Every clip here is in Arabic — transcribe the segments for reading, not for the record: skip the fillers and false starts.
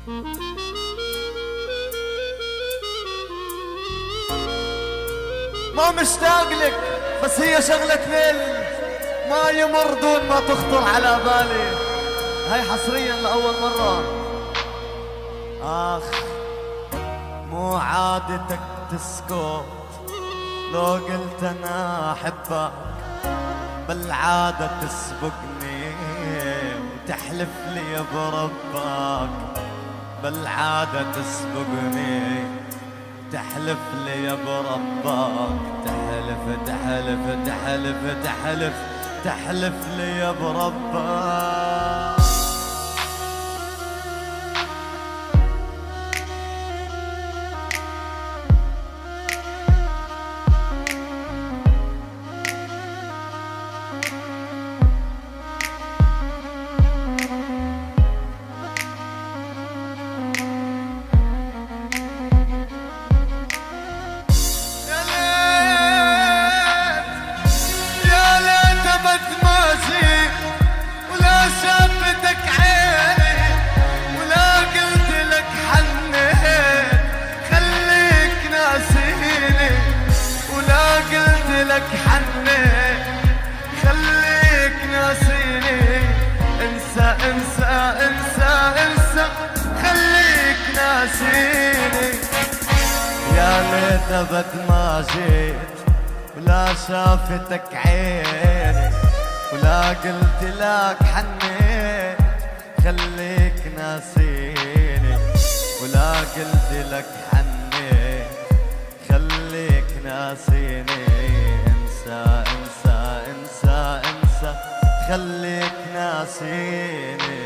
ما مشتاق لك بس هي شغلة ليل ما يمر دون ما تخطر على بالي. هاي حصريا لأول مرة. آخ مو عادتك تسكت لو قلت أنا أحبك، بالعادة تسبقني وتحلف لي بربك، بالعادة تسبقني تحلف لي بربك، تحلف تحلف تحلف تحلف تحلف لي بربك. لك حنيت خليك ناسيني، انسى انسى انسى انسى خليك ناسيني. يا ليت ابد ما جيت ولا شافتك عيني، ولا قلت لك حنيت خليك ناسيني، ولا قلت لك حنيت خليك ناسيني. انسى انسى انسى انسى خليك ناسيني.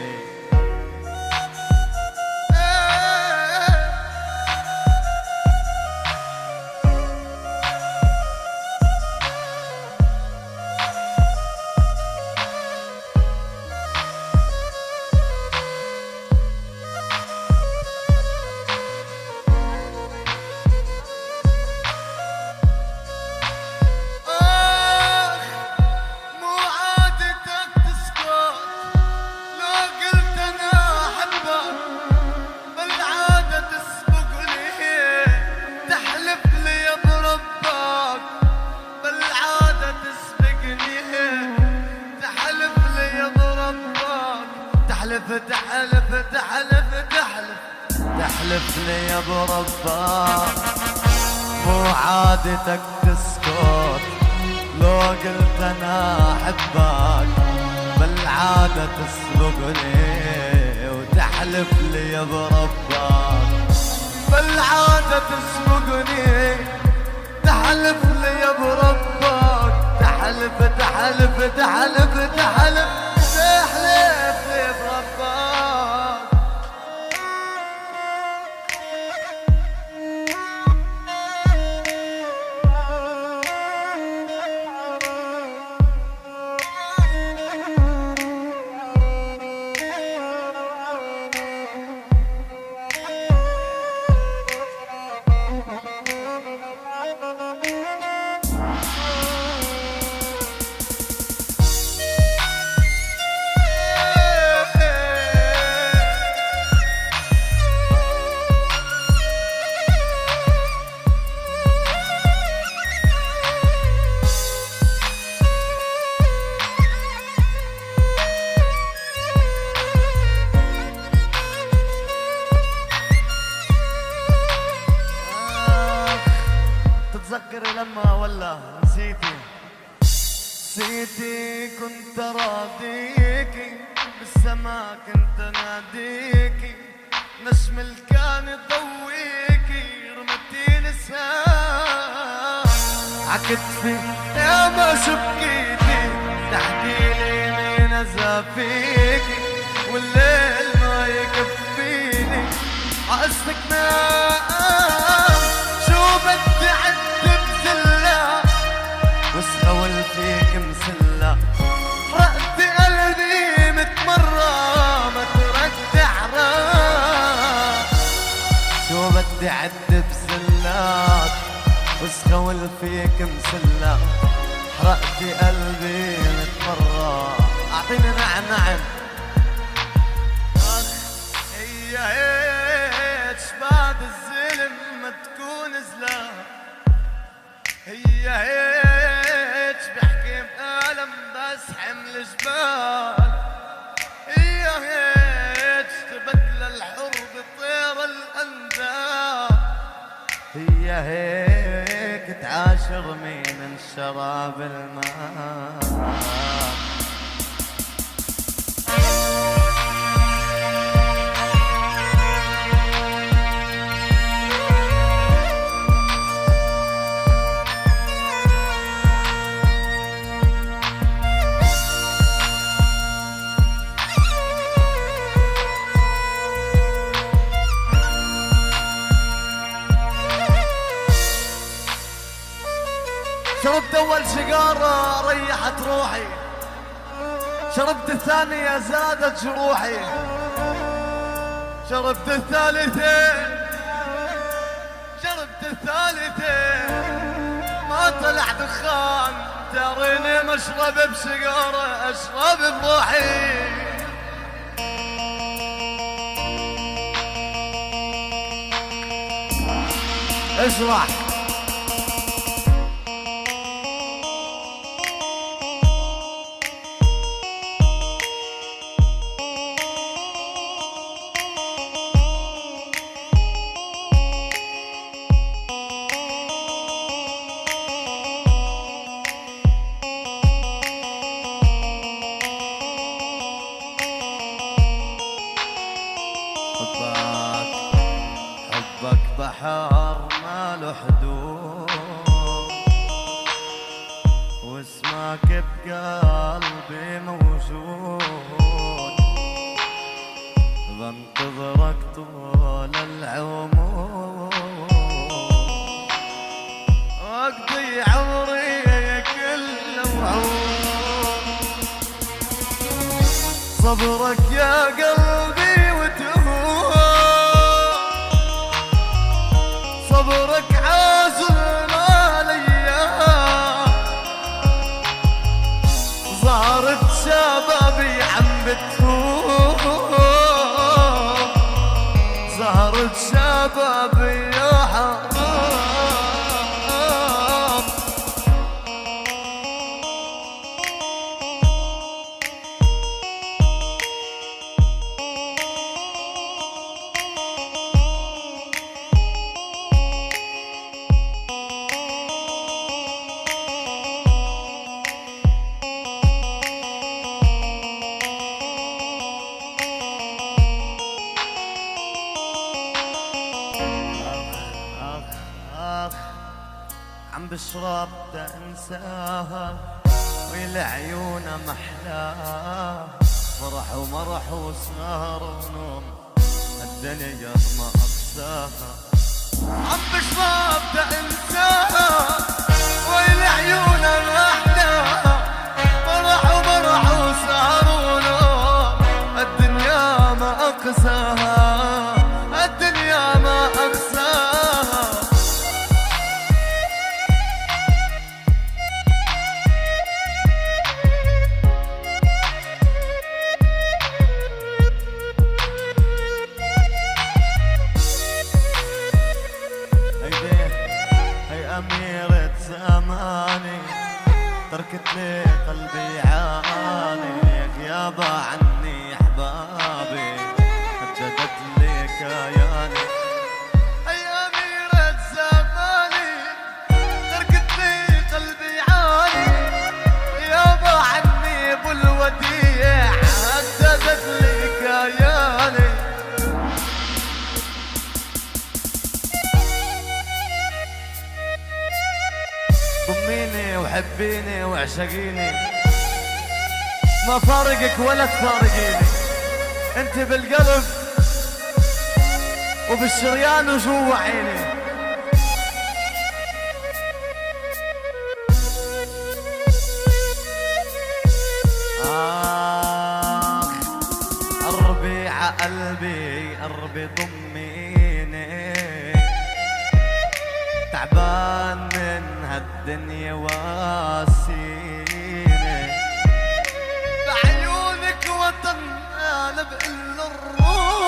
تحلف تحلف تحلف تحلف تحلف لي بربك، مو عادتك تسكت لو قلت انا احبك، بالعادة تسبقني وتحلف لي بربك، بالعادة تسبقني تحلف لي بربك، تحلف تحلف تحلف تحلف تحلف لي بربك. تتذكري لما ولا نسيتي؟ نسيتي كنت راضيكي بالسما كنت ناديكي، نجم الكان يضويكي رمتيني سهام عكتفي يا ما شبكيتي، تحكيلي مين ازافيكي والليل ما يكفيني عقصتك نام. شو بدي عد بزلة واسخول فيك مسلة، حرقت قلبي 100 مرة ما ترجع راس. شو بدي عد بزلات واسخول فيك مسلة، حرقت قلبي 100 مرة. اعطيني نعم نعم. اخ هي الجبال، هي هيك تبدل الحر بطير الأنداب، هي هيك تعاشر من الشراب الماء. شربت أول سيجارة ريحت روحي، شربت الثانية زادت جروحي، شربت الثالثين، شربت الثالثين ما طلع دخان، تريني مشرب بسيجارة أشرب بروحي. اشرح حبك بحر ما له حدود، واسمك بقلبي موجود، بنتظرك طول العمر، واقضي عمري كله وعود، صبرك يا قلبي صبرك عازلنا ليا، ظهرت شبابي عم بتفوق، ظهرت شبابي يا حرام. عم بشرب تنساها والعيون محلاها، فرح ومرح وسهر ونوم الدنيا ما أقساها. عم بشرب تنساها والعيون محلاها، فرح ومرح وسهر ونوم الدنيا ما أقساها، الدنيا ما أقساها. أميرة زماني تركت لي قلبي عاني، غيابة عني أحبابي هجدت لي كياني. هي أميرة زماني تركت لي قلبي عاني، غيابة عني بالوديع هجدت لي كياني. ضميني وحبيني واعشقيني، ما فارقك ولا تفارقيني، انت بالقلب وبالشريان وجوا عيني. قربي عقلبي قربي ضميني، تعبان من هالدنيا واسيني، بعيونك وطن انا بقل الروح،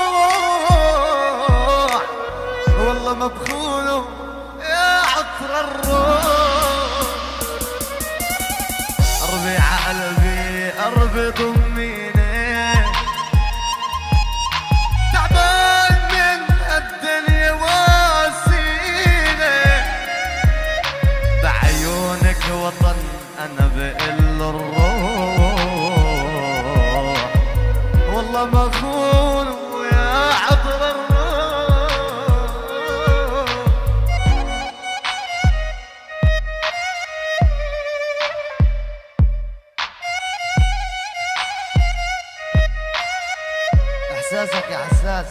والله ما بخونه يا عطر الروح. قربي عقلبي قربي ضميني، تعبان من الدنيا واسيني، بعيونك وطن انا بقل الروح، والله مخون ويا عطر الروح. احساسك يا حساس.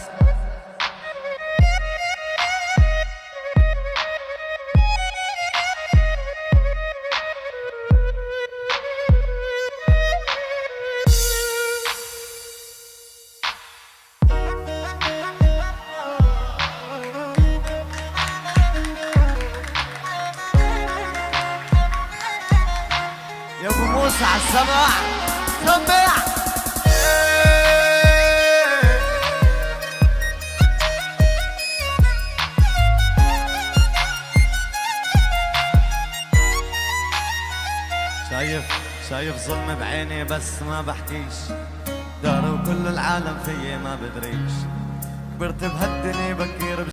يا ابو موسى على السمع سمع. شايف ظلم بعيني بس ما بحكيش، دار وكل العالم فيي ما بدريش، كبرت بهالدنيا بكير